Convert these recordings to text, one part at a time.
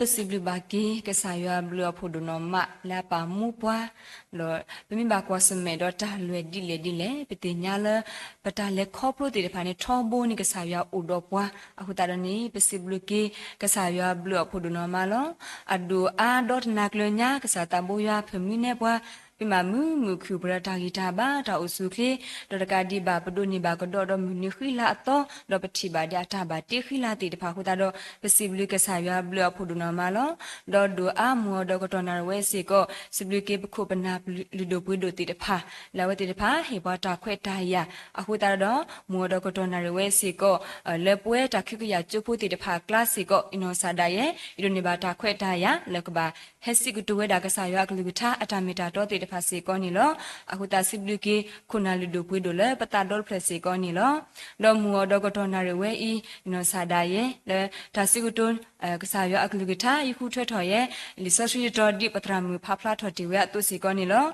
Possible bagi ke saya beliau pudu nama la pa mu pua lo pemi ba kwa sme do ta lwe dile petinya le pata le khoplo ti de phane thombo ni ke saya udo pua aku ta ni possible ki ke saya beliau pudu nama lo adu a dot naklonya ke sa tambo ya pemi ne pua pima mu khu brata gita ba ta usuke do ka di ba pdu ni ba ko do mu ni khila to do pthi ba dia ta ba ti khila ti de pha khu ta do possible ke saya beliau pudu nama lo do a mu do ko to na we si ko possible ke khu bana lu do pu do ti de pha la we ti de pha he ba ta khwe ta ya aku ta do mu do ko to na we si ko le pwe ta khu ya chu pu ti de pha class si ko ino sa da ye ido ni ba ta khwe ta ya le ko ba he si ku to we da ka sa ya ku ta atamita to ti de pha si ko ni lo aku ta possible ke khu na lu do pu do le pata do phre si ko ni lo do mu do ko to na we i ino sa da ye le ta si ku toကစားရအကလူကထားယခုထွက်ထော်ရဲ့လီဆော့ရှိတော်ဒီပထရာမူဖဖလာထော်တီဝဲအတုစီကောနီလော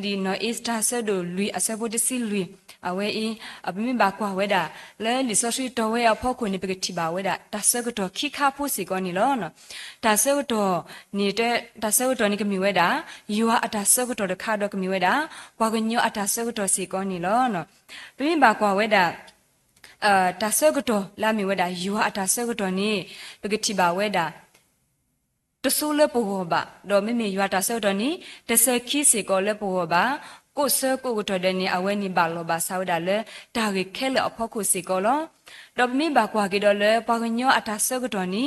လီနော်အစ်တာဆဒိုလူအဆဘဒစီလူအဝဲအင်းအပမင်ဘာကွာဝဲတာလဲလီဆော့ရှိတော်ဝဲအဖောက်ခွနေပကတိပါဝဲတာတဆကတော်ခိခါဖို့စီကောနီလောနော်တဆကတော်နေတဲ့တဆကတော်နိကမီဝဲတာယူဟာအတဆကတော်တခါတော့ကမီဝဲတာဘွာကညောအတဆကတော်စီကောနီလောနော်ပမင်ဘာကွာဝဲတာတာဆကတော်လာမီဝဲတာယူဟာအတာဆကတော်နေပကတိပါဝဲတာတဆူလပဝဘာဒေါ်မမေယူဟာတာဆကတော်နေတဆခိစေကောလပဝဘာကိုဆကိုကိုတော်တဲ့နေအဝဲနေပါလောပါဆောက်တာလေဒါရီခဲလအဖို့ကိုစေကောလောဒေါ်မမေဘာကွာကေတော်လေပါကညောအတာဆကတော်နေ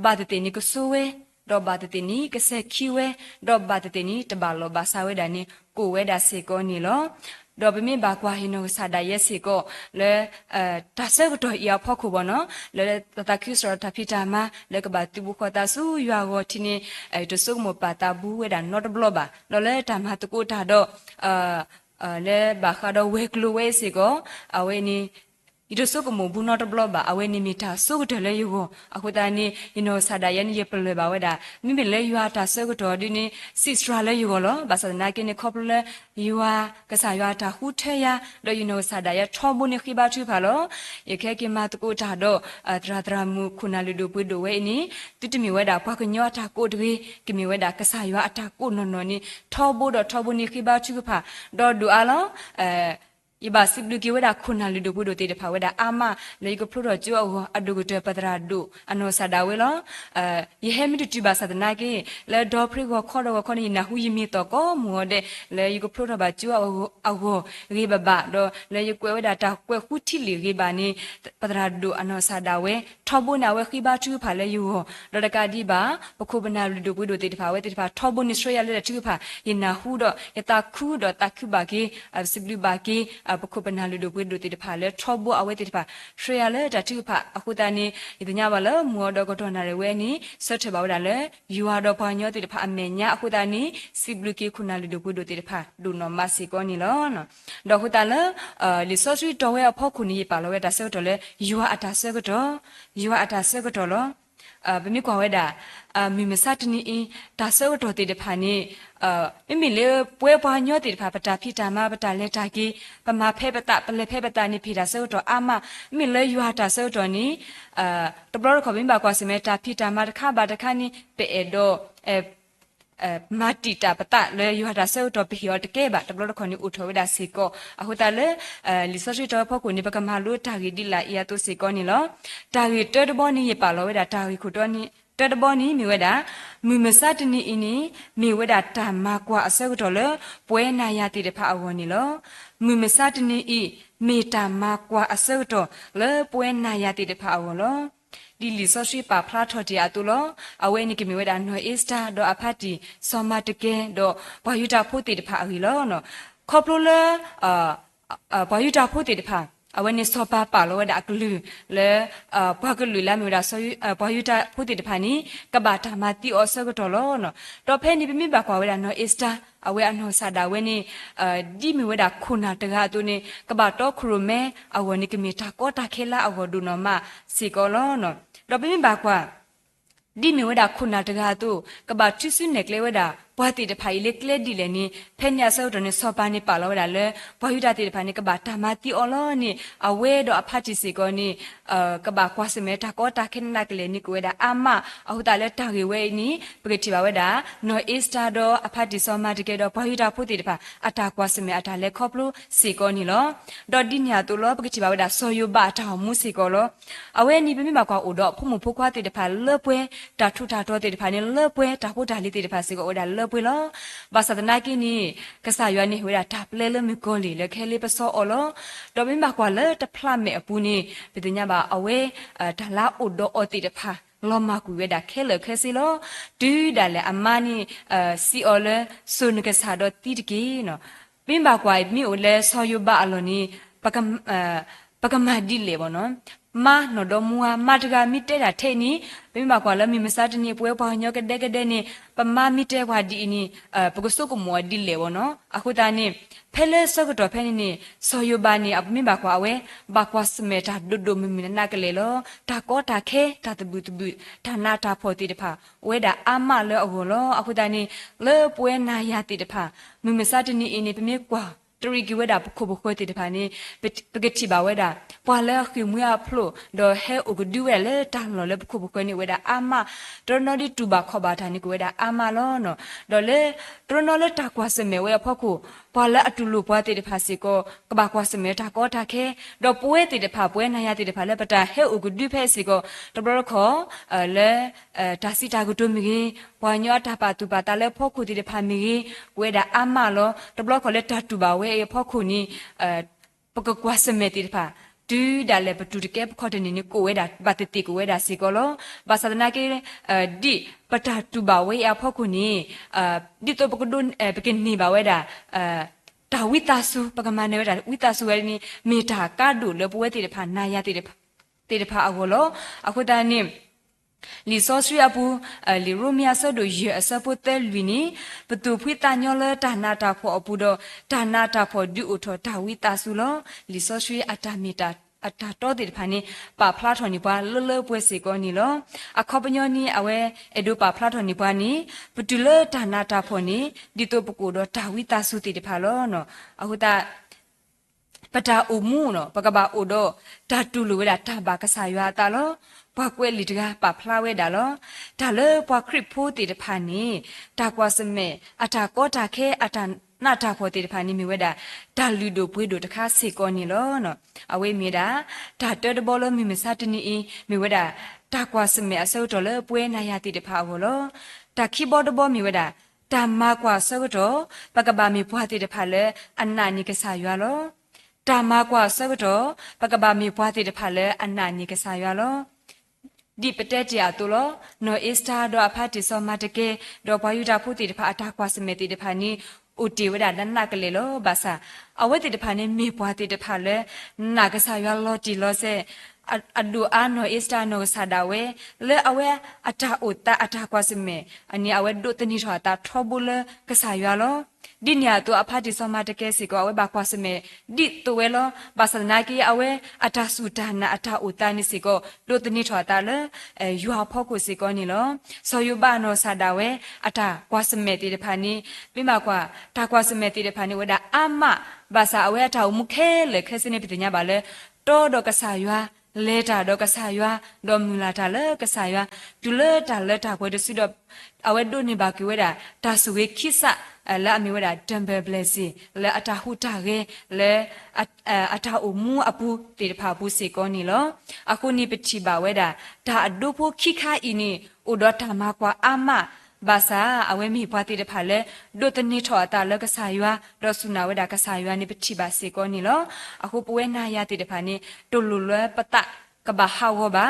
ဘာတတေနေကဆူဝဲဒေါ်ဘာတတေနေကဆခီဝဲဒေါ်ဘာတတေနေတဘာလောပါဆောက်ဝဲတာနေကိုဝဲတာစေကောနေလောဒေါ်ပမင်ဘာကွာဟိနိုဆာဒရဲ့စီကိုလေတာဆဲကတော့ရဖောက်ခုဘောနော်လေတတခိစရတဖိတာမလေကဘာတူဘခတာဆူရွာကိုတီနေတဆုမပတာဘူးဝဲတာ not blow ပါလောလေတမတကိုတာတော့လေဘာခါတော့ဝဲကလူဝဲစီကိုအဝဲနီဒီတော့စုကမဘူး not blow ပါအဝဲနီမီတာစုကတယ်လေယူကိုအခုတန်းနီနိုဆာဒရဲ့နီပလေပါဝဲတာမိမလေယူတာဆဲကတော့ဒီနီစစ်စရာလေယူကိုလောဘာစနာကိနေခေါပလေယူဟာကစားရတာဟူထဲရတော့ယူနိုဆာဒရဲ့ထောမုန်ခိဘာထူဖာလောရခဲကိမတကိုတာတော့တရာတရာမူခုနာလူဒိုပွေဒိုဝဲနီတိတမီဝဲတာဘွားကညောတာကိုတဝေကိမီဝဲတာကစားရအတာကိုနော်နော်နီထောဘိုတော့ထောဘုန်ခိဘာထူဖာတော့ဒူအလောอีบาสิบลูกิเวดาคุณนาลิดูพูดตีเดพาเวดาอามาเลยก็พูดว่าจู่เอาอดูกุเตปัตราดูอันโนซาดาเวลยี่เฮมิตุจิบาสัตนาเกเลยดอพริกว่าข้อดว่าข้อนี้นะหูยิมีต่อก็มัวเดเลยก็พูดว่าจู่เอารีบะดอเลยก็เวดาตาเวหูที่หลีรีบานี่ปัตราดูอันโนซาดาเวทอบุนาเวขีบาจูพาเลยอยู่ดอกาดีบาปคุบนาลิดูพูดตีเดพาเวตีเดพาทอบุนิสรยาเลยจูพายินาหูดอยตาคูดตาคูบาเกสิบลูบาเกปคุปนาลูดูပွေดูติดผาเลทอบบัวเอาไว้ติดผาเชียเลดัตุผาအခုတန်းနေဒီညပါလေမောတော့ကတော့နာရဝဲနီဆက်ထပါဝဒါလေယူဟာတော့ပါညောတိတဖာအမေညာအခုတန်းနေစီဘလူကေခုနာလူดูပွေดูติดผาဒူနော်မစီကောနီလောနော်တော့ခုတန်းလေလီဆော့စီတော်ဝဲအဖို့ခုနီပါလောဝဲဒါဆက်တော့လေယူဟာအတာဆက်ကတော့ယူဟာအတာဆက်ကတော့လောဘမိကွာဝဲတာမိမစတနီအင်းဒါဆော့တော်တိတဖာနေမိလေပွဲပွားညောတိတဖာပတာဖိတာမပတာလက်တာကြီးပမာဖဲပတာပလက်ဖဲပတာနေဖိတာဆော့တော်အာမမိလေယူဟာတာဆော့တော်နီတဘလခေါ်ဘင်းပါကွာစမဲတာဖိတာမတခါပါတခါနီပေတော့မာတီတာပတာလေယူဟာတာဆော့တော်ပိဟောတကဲပါတဘလခေါ်နီဥထောဝဒါစီကိုအခုတလေလီဆော့စီတော်ဖို့ကိုနေပကမာလို့တာဂီဒီလာအီယာတုစီကိုနီလောတာဂီတော်တဘောနီရပါလောဝဒါတာဂီခုတော်နီတတဘောနီမိဝဒမိမစတနီအင်းနီမိဝဒတာမကွာအစကတော့လေပွဲနာရတိတဖာအဝနီလောမိမစတနီဤမေတာမကွာအစကတော့လေပွဲနာရတိတဖာအဝလောဒီလီဆော့ရှိပါဖလာထော်တီအတူလောအဝဲနိကမိဝဒနော်အစ်တာဒေါ်အဖတ်တီဆောမတကဲဒေါ်ဘာယူတာဖို့တိတဖာအဝီလောနော်ခေါပလိုလေဘာယူတာဖို့တိတဖာအဝဲနေစောပါပါလောဒါကလူလေဘာကလူလာမျိုးဒါဆိုဘာယူတာဖုတိတဖာနီကဘာတာမတီအောဆကတော့လောနော်တော့ဖဲနေပြမိပါကွာဝဲဒါနော်အစ်တာအဝဲအနော်ဆာဒါဝဲနေဒီမီဝဲဒါခုနာတကားသူနေကဘာတော့ခရုမဲအဝနေကမီတာကောတာခဲလာအဝဒူနော်မစီကောလောနော်တော့ပြမိပါကွာဒီမီဝဲဒါခုနာတကားသူကဘာချစ်စနေကလေးဝဲဒါ ပွားတီတဖာလေကလက်ဒီလေနီဖဲညာဆောက်တော့နေစောပါနေပါလောဒါလေပွားယူတာတီတဖာနေကဘာတာမတီအော်လောနီအဝဲတော့အဖတ်တီစီကောနီကဘာကွာစမဲတာကောတာခင်းနာကလေနီကိုဝဲဒါအမအခုတာလေတာကေဝဲနီပကတိပါဝဲဒါနော်အစ်စတာတော့အဖတ်တီစောမတကယ်တော့ပွားယူတာဖို့တီတဖာအတာကွာစမဲအတာလေခေါပလို့စီကောနီလောဒေါ်ဒီညာတူလောပကတိပါဝဲဒါဆောယူဘာတာမှုစီကောလောအဝဲနီပြမိမှာကွာအိုတော့ဖုံမဖို့ခွာတီတဖာလေပွဲတာထုတာတော့တီတဖာနေလေပွဲတာဖို့တာလေးတီတဖာစီကောဝဲဒါလေပွဲလောဘာသာတနာကိနီကဆာရွာနေဝဲတာတာပလဲလမကောလီလေခဲလေးပစောအော်လောတော်မိမှာကွာလေတဖလာမဲအပူနေပြတညာပါအဝဲဒါလာအိုတော့အော်တီတဖာလောမကူဝဲတာခဲလခဲစီလောဒူးဒါလေအမနီစီအော်လေဆုနကဆာတော့တီတကီနော်ပြင်းပါကွာမိအိုလေဆောယူဘာအလောနီပကမဒီလေဘောနော်မာနော်ဒမူဟာမတကမိတဲတာထဲနီပြင်းပါကွာလေမိမစားတနေပွဲပွားညောကတဲ့နေပမာမိတဲခွာဒီနီပကဆုကမောဒီလေဘောနော်အခုတာနေဖဲလဲဆောက်တော့ဖဲနေဆောယူဘာနီအမိပါကွာဝဲဘာကွာစမေတာဒုဒုမမီနာကလေလောတာကောတာခဲတာတဘူတဘူဌာနာတာဖော်တီတဖာဝဲတာအမလဲအဟောလောအခုတာနေလဲပွဲနာရတီတဖာမိမစားတနေအင်းနေပြမေကွာတရီကဝဲတာပခုပခွဲတီတဖာနေပကတိပါဝဲတာပွာလဲခိမွေအဖလိုဒေါ်ဟဲဥကဒူဝဲလဲတန်လောလဲပခုပခွဲနေဝဲတာအမတော်နော်ဒီတူပါခေါ်ပါတာနေကဝဲတာအမလောနော်ဒေါ်လဲတော်နော်လဲတာကွာစမဲဝဲဖောက်ခုပွာလဲအတူလူပွားတီတဖာစီကောကဘာကွာစမဲတာကောတာခဲဒေါ်ပွဲတီတဖာပွဲနာရတီတဖာလဲပတာဟဲဥကဒူဖဲစီကောတဘရခေါ်လဲတာစီတာကတုမီကြီးပွာညောတာပါတူပါတာလဲဖောက်ခုတီတဖာမီကြီးဝဲတာအမလောတဘရခေါ်လဲတာတူပါဝဲဖောက်ခုနီပကကွာစမဲတီတဖာဒူးဒါလည်းပတူတကဲခေါ်တဲ့နေကိုဝဲတာဘာတတိကိုဝဲတာစီကောလောဘာသာနာကေဒီပတာတူပါဝဲအဖောက်ခုနီဒီတော့ပကဒွန်ပကနီပါဝဲတာတာဝိတာစုပကမနေဝဲတာဝိတာစုဝဲနီမေတာကဒူလပွဲတီတဖာနာယတီတဖာအကောလောအခုတန်းနေလီဆောစရီအပူလီရိုမီယာဆဒိုယေအစပုတဲလူနီပတူဖွိတညောလတာနာတာဖောအပူတော့တာနာတာဖောဒူအထောတာဝိတာစုလောလီဆောစရီအတာမီတာအတာတော့တဲ့ဖာနေပါဖလာထော်နေပွားလလပွဲစီကောနီလောအခေါပညောနီအဝဲအဒိုပါဖလာထော်နေပွားနီပတူလတာနာတာဖောနီဒီတော့ပကူတော့တာဝိတာစုတဲ့ဖာလောနော်အခုတာပတာအုံမူနော်ပကဘာအိုတော့တာတူလူဝဲတာတာဘာကဆာရွာတာလောပွားကွဲလီတကပါဖလာဝဲတာလောဒါလေပွားခရစ်ဖိုးတီတဖာနေတာကွာစမဲအတာကောတာခဲအတာနာတာဖော်တီတဖာနေမြဝဲတာဒါလူတို့ပွေးတို့တခါစေကောနေလောနော်အဝေးမြေတာဒါတဲတဘောလမိမစားတနီမြဝဲတာတာကွာစမဲအစောတော်လေပွေးနာရတီတဖာဟောလောတာခီဘောဒဘောမြဝဲတာတာမကွာစောတော်ပကဘာမီပွားတီတဖာလေအနာနိကဆာရွာလောတာမကွာစောတော်ပကဘာမီပွားတီတဖာလေအနာနိကဆာရွာလောဒီပတက်ကြတူလောနော်အစ်တာတော့အဖတ်တီစောမတကေတော့ဘွာယူတာဖူတီတဖာအတာကွာစမေတီတဖာနီဥတီဝဒဒနာကလေးလောဘာသာအဝဲတီတဖာနေမေပွားတီတဖာလဲနာကဆာရွာလောတီလောဆေအဒူအာနိုအစ်တာနိုဆာဒါဝဲလဲအဝဲအတာဥတာအတာကွာစမေအနီအဝဲဒုတနီထွာတာထောဘူလကဆာရွာလောဒီညာတော့အဖတ်တီစောမတကေစီကောအဝဲဘာကွာစမေဒီတူဝဲလောဘာသာနာကီအဝဲအတာဆူတာနာအတာဥတာနီစီကောဒုတနီထွာတာလဲယူဟာဖောက်ကိုစီကောနီလောဆောယူဘာနိုဆာဒါဝဲအတာကွာစမေတီတဖာနီပြမကွာတာကွာစမေတီတဖာနီဝဲတာအမဘာသာအဝဲအတာဥမခဲလေခဲစနေပတိညာပါလဲတော့တော့ကဆာရွာလဲတာတော့ကဆာရွာတော့မူလာတာလဲကဆာရွာဒူလဲတာလဲတာပွဲတစီတော့အဝဲဒုနေပါကဝဲတာတာဆူဝဲခိစလဲအမီဝဲတာတမ်ဘယ်ဘလက်စီလဲအတာဟူတာရဲလဲအတာအမူအပူတေတဖာပူစေကောနီလောအခုနိပတိပါဝဲတာဒါအဒုဖို့ခိခါအင်းနီဥဒတာမကွာအမဘာသာအဝဲမီပွားတိတဖာလဲဒုတနိထောအတာလကဆာယွာဒေါ်ဆုနာဝဲတာကဆာယွာနိပတိပါစေကောနီလောအခုပွဲနာရတိတဖာနိတူလူလွဲပတကဘာဟာဝဘာ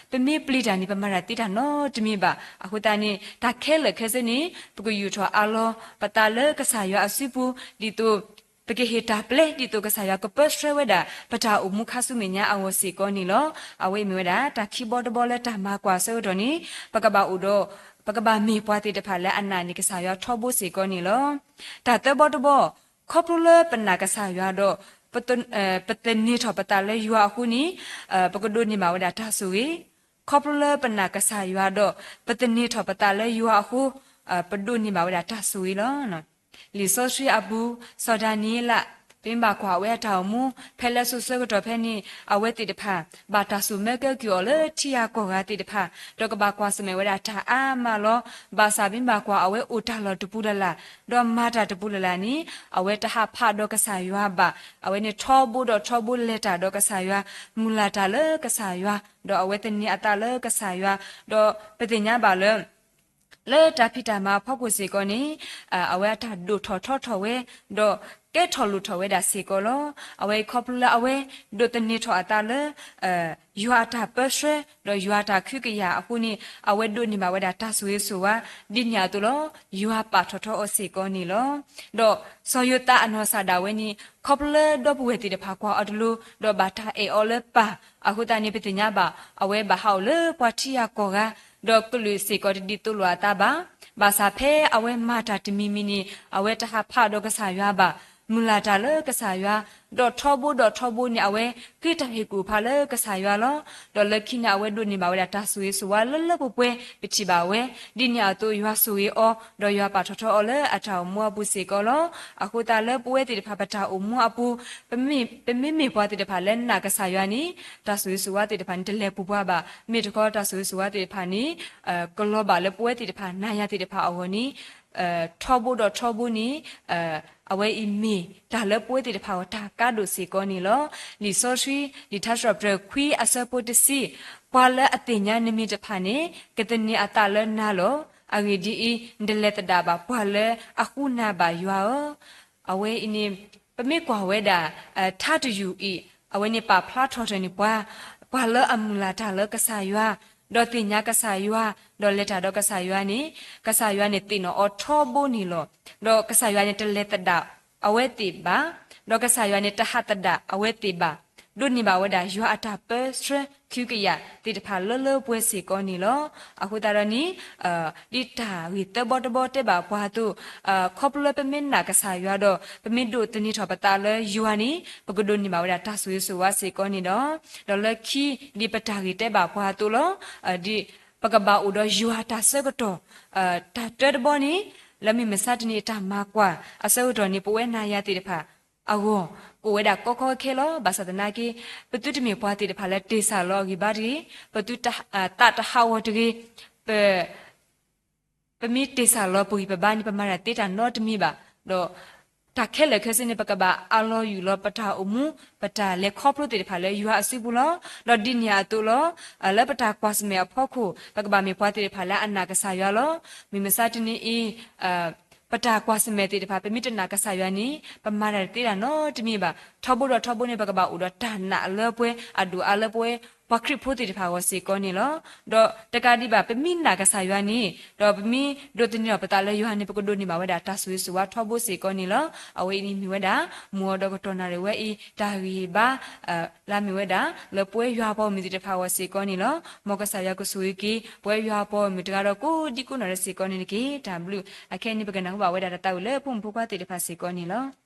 ပမေပလီတာနိပမရတိတာနောတမီပါအခုတနိဒါခဲလခဲစနိပကယူထောအလောပတလကဆာယွာအစီပူဒီတုပကေဟတာပလေဒီတုကဆာယကပစထဝဲတာပတာအမှုခဆုမညာအဝစီကောနီလောအဝဲမြဝဲတာတာခီဘော့ဒဘောလက်တာမကွာဆောဒိုနီပကဘာဥဒိုပကဘာမီပွားတိတဖာလဲအနာနိကဆာယထောဘုစီကောနီလောတာတဘောတဘောခေါပလပနာကဆာယတော့ပတနီထောပတလဲယူအခုနီပကဒိုနီမဝဒတာဆူခေါပလပနာကဆာယတော့ပတနီထောပတလဲယူအခု ปดุนี่บ่าวดาตาสุยล้อเนาะลิโซทรีอบูซอดานีละเป็นบากว่าเวทาวมูเพลสุเซกตอเพนี่เอาเวติดพาบาตาสุเมกกิโอเลที่ยากว่าติดพาดอกบากว่าสมัยเวดาตาอามาลอบาซาบินบากว่าเอาเวอุตาลอตปุดละดอมมาตาตปุดละนี่เอาเวตาหาพาดอกสายว่าบาเอาเวนี่ทอบูดอทอบูเลตาดอกสายว่ามูลาตาเลกสายว่าดอเอาเวตนี่อัตาเลกสายว่าดอเปติญญาบาเลเลตาพิตามาพ่อกุสิกอนี่เอาไว้ถ้าดูทอเวดอแกทอลุทอเวดาสิกอลเอาไว้คอปละเอาไว้ดูตนี่ทออัตาเลยูอาตาเปเชดอยูอาตาคุกยาအခုนี่เอาไว้ดูนี่มาเวดาตาสุยสุวาดิญญาตุลยูอาปาทออสิกอนี่ลดอซอยตาอนอซาดาเวนี่คอปละดอปเวติเดพากวาอดลูดอบาทาเออเลปาအခုตานี่ปติญญาบาเอาไว้บาเฮาเลปวาทิยากอกาดอกกลุสิกอดิตุลวาตาบาบาซาเพอเวมาตาติมิมินีอเวตหาพาดอกสายาบามุลาตาเลกสายาดอทอบูนี่อเวกิตาเฮกูพาเลกสายาลอดอเลคินาอเวดุนี่บาเวตาสุยสุวาเลปุเปปิชิบาเวดิญาตุยัวสุยอดอยัวปาทออเลอะตามัวบุสิกอลအခုตาเลปเวติพาปตาอุมัวอปูเปมิปวาติพาเลนนากสายานี่ตาสุยสุวาติพานเตเลปุบวาบามิตกอตาสุยสุวาติพานี่กลอบาเลปเวติพานายาติพาอวนี่ทอบูนี่เอาไว้อิมีตาเลป่วยติดภาวะตากาดุสิกอนี่ลอลิโซทรีลิทัสรบเรควีอาเซโปติซีปาเลอติญานิมิตพานีกตนีอาตาเลนาลออาเวดีอีเดเลตดาบาปาเลอะคูนาบายัวเอาไว้อินีปะเมกว่าเวดาทาตยูอีเอาไว้นี่ปาพลาทอเทนี่ปาเลอมุลาตาเลกษายัวดอติญากษายัวดอเลตาดอกษายัวนี่กษายัวนี่ตินอทอบูนี่ลอดอกษายัวนี่เตเลตดาเอาไว้ติบาดอกษายัวนี่ตะหัตดาเอาไว้ติบาดุนี่บาเวดายัวอัตาเปสเทรคิวกิยาติดพาเลป่วยสิกอนี่ลอအခုตารานี่ดิตาวิตบอตบอเตบาปวาตุคอปเลเปมินนากษายัวดอเปมินดูตนี่ทอปตาเลยัวนี่ปกดุนี่บาเวดาตาสุยสุวาสิกอนี่ดอดอเลคีดิปตาริเตบาปวาตุลอดิปกบาอุดยัวตาเซกโตตาเตดบอนี่แล้วมีเมสาตนี่ตามากว่าอเซกโตนี่ปเวนายาติดพาအဝကိုဝဲတာကောခဲလောဘာသာတနာကေပတုတမီပွားတိတဖာလက်တေဆာလောဂီဘာဒီပတုတတဟာဝတကေပမီတေဆာလောပူပဘာနိပမာရတေတာနောတမီပါတော့ตาแค่เลยแค่สิเนี่ยปะกะบะอาลออยู่ลอปะทาอุมุปะตาเลครอบรู้ติดผาเลยอยู่อาสิบุลอลอดินยาตุลอแล้วปะตากวาสเมียพ่อคู่ปะกะบะมีพวาติดผาแล้วอันนากะสายาลอมีมะซาตินีอีปะตากวาสเมียติดผาเป็นมิตรนากะสายานี่ปะมาได้ติดาเนาะตมีบะทอบุดอทอบุเนี่ยปะกะบะอุดอตานะเลป่วยอะดูอะเลป่วยปะคริพูติดผาวสิกอนี่ลอดอตะกาดิบะเป็นมินากะสายานี่ดอเป็นมิโดตินี่ปะตาเลยยูฮันนี่ปะกะโดนี่บะเวดาตาสุยสุวาทอบุสิกอนี่ลอเอาไว้นี่มีเวดามัวดอกตอนาเรเวอีตาวีบะลามีเวดาเลป่วยยัวปอมีติดผาวสิกอนี่ลอมอกะสายากุสุยกีป่วยยัวปอมีตะกาดอกูดิกุนอเรสิกอนี่กีตามบลูอะแค่นี่ปะกะนะบะเวดาตาเลพุ่มพุกวาติดผาสิกอนี่ลอ